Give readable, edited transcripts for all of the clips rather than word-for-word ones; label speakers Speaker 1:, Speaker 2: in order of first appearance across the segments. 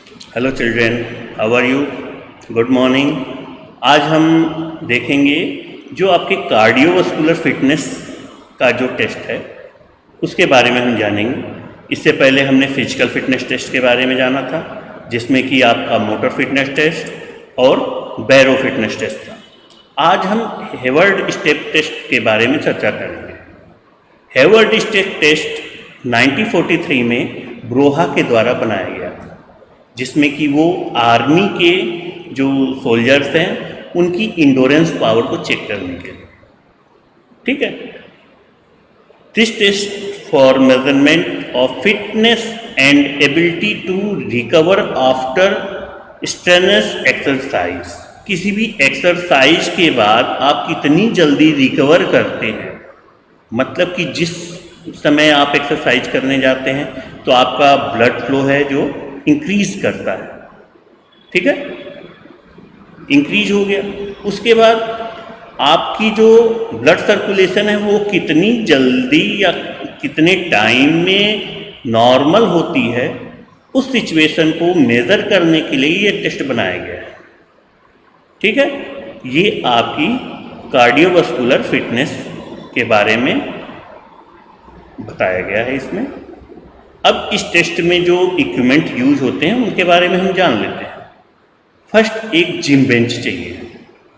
Speaker 1: Hello children, how are you? Good morning. आज हम देखेंगे जो आपके कार्डियोवास्कुलर फिटनेस का जो टेस्ट है उसके बारे में हम जानेंगे। इससे पहले हमने फिजिकल फिटनेस टेस्ट के बारे में जाना था, जिसमें कि आपका मोटर फिटनेस टेस्ट और बैरो फिटनेस टेस्ट था। आज हम हेवर्ड स्टेप टेस्ट के बारे में चर्चा करेंगे। हेवर्ड स्टेप टेस्ट 1943 में ब्रोहा के द्वारा बनाया गया था, जिसमें कि वो आर्मी के जो सोल्जर्स हैं उनकी इंडोरेंस पावर को चेक करने के लिए, ठीक है। This test for measurement of fitness and ability to recover after strenuous exercise. किसी भी एक्सरसाइज के बाद आप कितनी जल्दी रिकवर करते हैं, मतलब कि जिस समय आप एक्सरसाइज करने जाते हैं तो आपका ब्लड फ्लो है जो इंक्रीज करता है, ठीक है, इंक्रीज हो गया। उसके बाद आपकी जो ब्लड सर्कुलेशन है वो कितनी जल्दी या कितने टाइम में नॉर्मल होती है, उस सिचुएशन को मेज़र करने के लिए ये टेस्ट बनाया गया है, ठीक है। ये आपकी कार्डियोवास्कुलर फिटनेस के बारे में बताया गया है इसमें। अब इस टेस्ट में जो इक्विपमेंट यूज होते हैं उनके बारे में हम जान लेते हैं। फर्स्ट, एक जिम बेंच चाहिए।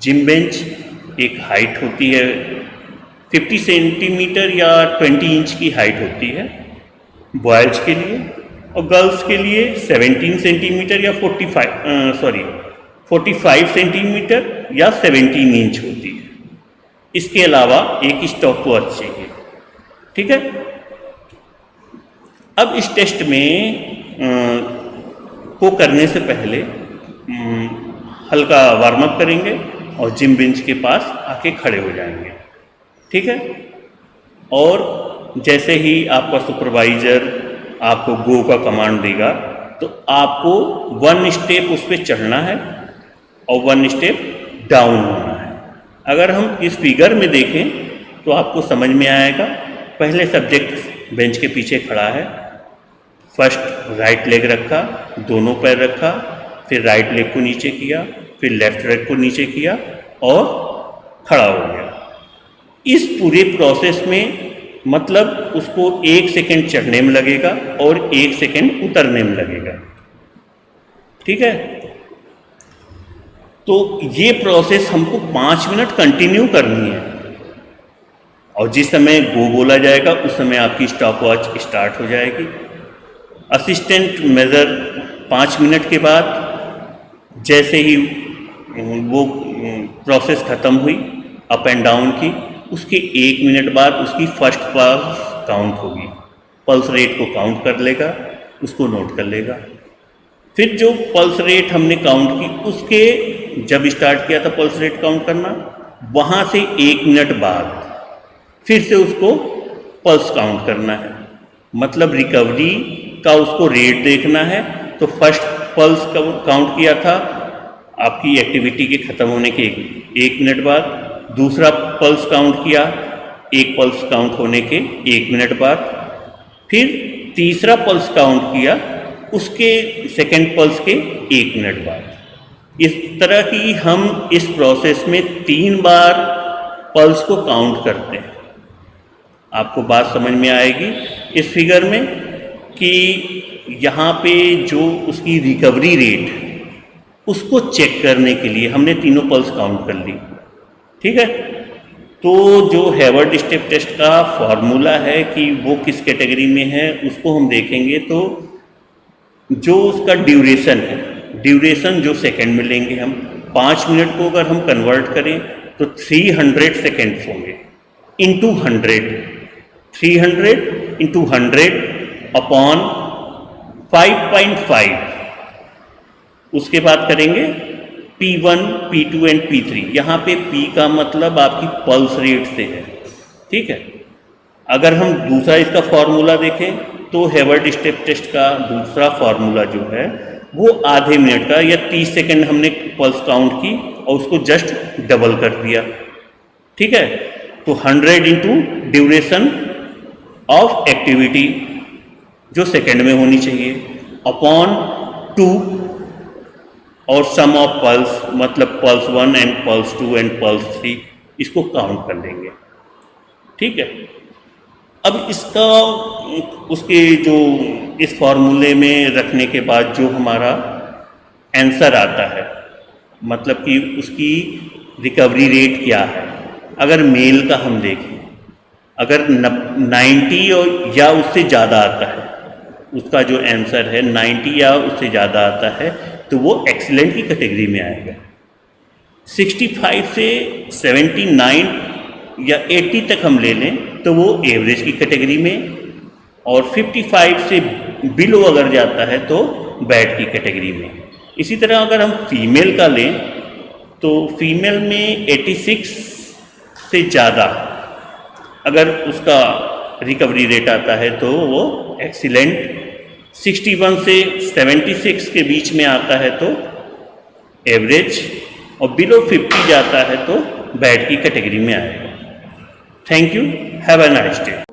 Speaker 1: जिम बेंच एक हाइट होती है 50 सेंटीमीटर या 20 इंच की हाइट होती है बॉयज़ के लिए, और गर्ल्स के लिए 17 सेंटीमीटर या 45 सेंटीमीटर या 17 इंच होती है। इसके अलावा एक स्टॉप वॉच चाहिए, ठीक है। अब इस टेस्ट में को करने से पहले हल्का वार्म अप करेंगे और जिम बेंच के पास आके खड़े हो जाएंगे, ठीक है। और जैसे ही आपका सुपरवाइज़र आपको गो का कमांड देगा तो आपको 1 स्टेप उस पर चढ़ना है और 1 स्टेप डाउन होना है। अगर हम इस फिगर में देखें तो आपको समझ में आएगा। पहले सब्जेक्ट बेंच के पीछे खड़ा है, फर्स्ट राइट लेग रखा, दोनों पैर रखा, फिर राइट लेग को नीचे किया, फिर लेफ्ट लेग को नीचे किया और खड़ा हो गया। इस पूरे प्रोसेस में मतलब उसको 1 सेकेंड चढ़ने में लगेगा और 1 सेकेंड उतरने में लगेगा, ठीक है। तो ये प्रोसेस हमको 5 मिनट कंटिन्यू करनी है, और जिस समय गो बोला जाएगा उस समय आपकी स्टॉप वॉच स्टार्ट हो जाएगी। असिस्टेंट मेज़र 5 मिनट के बाद जैसे ही वो प्रोसेस ख़त्म हुई अप एंड डाउन की, उसके 1 मिनट बाद उसकी फर्स्ट पल्स काउंट होगी। पल्स रेट को काउंट कर लेगा, उसको नोट कर लेगा। फिर जो पल्स रेट हमने काउंट की, उसके जब स्टार्ट किया था पल्स रेट काउंट करना, वहाँ से 1 मिनट बाद फिर से उसको पल्स काउंट करना है, मतलब रिकवरी का उसको रेट देखना है। तो फर्स्ट पल्स काउंट किया था आपकी एक्टिविटी के ख़त्म होने के 1 मिनट बाद, दूसरा पल्स काउंट किया 1 पल्स काउंट होने के 1 मिनट बाद, फिर तीसरा पल्स काउंट किया उसके सेकेंड पल्स के 1 मिनट बाद। इस तरह की हम इस प्रोसेस में 3 बार पल्स को काउंट करते हैं। आपको बात समझ में आएगी इस फिगर में कि यहाँ पे जो उसकी रिकवरी रेट उसको चेक करने के लिए हमने तीनों पल्स काउंट कर ली, ठीक है। तो जो हेवर्ड स्टेप टेस्ट का फॉर्मूला है कि वो किस कैटेगरी में है उसको हम देखेंगे। तो जो उसका ड्यूरेशन है, ड्यूरेशन जो सेकंड में लेंगे हम, 5 मिनट को अगर हम कन्वर्ट करें तो 300 सेकेंड्स होंगे इंटू 100, 300 इंटू 100 अपॉन 5.5। उसके बाद करेंगे P1, P2 एंड P3। यहाँ पे P का मतलब आपकी पल्स रेट से है, ठीक है। अगर हम दूसरा इसका फॉर्मूला देखें तो हेवर्ड स्टेप टेस्ट का दूसरा फॉर्मूला जो है वो आधे मिनट का या 30 सेकेंड हमने पल्स काउंट की और उसको जस्ट डबल कर दिया, ठीक है। तो 100 इंटू ड्यूरेशन ऑफ एक्टिविटी जो सेकेंड में होनी चाहिए अपॉन 2 और सम ऑफ पल्स, मतलब pulse 1 and pulse 2 and pulse 3, इसको काउंट कर लेंगे। ठीक है। अब इसका उसके जो इस फॉर्मूले में रखने के बाद जो हमारा आंसर आता है, मतलब कि उसकी रिकवरी रेट क्या है। अगर मेल का हम देखें, अगर 90 या उससे ज़्यादा आता है, उसका जो आंसर है 90 या उससे ज़्यादा आता है, तो वो एक्सीलेंट की कैटेगरी में आएगा। 65 से 79 या 80 तक हम ले लें तो वो एवरेज की कैटेगरी में, और 55 से बिलो अगर जाता है तो बैड की कैटेगरी में। इसी तरह अगर हम फीमेल का लें तो फीमेल में 86 से ज़्यादा अगर उसका रिकवरी रेट आता है तो वो एक्सीलेंट, 61 से 76 के बीच में आता है तो एवरेज, और बिलो 50 जाता है तो बैड की कैटेगरी में आएगा। Thank you, have a nice day.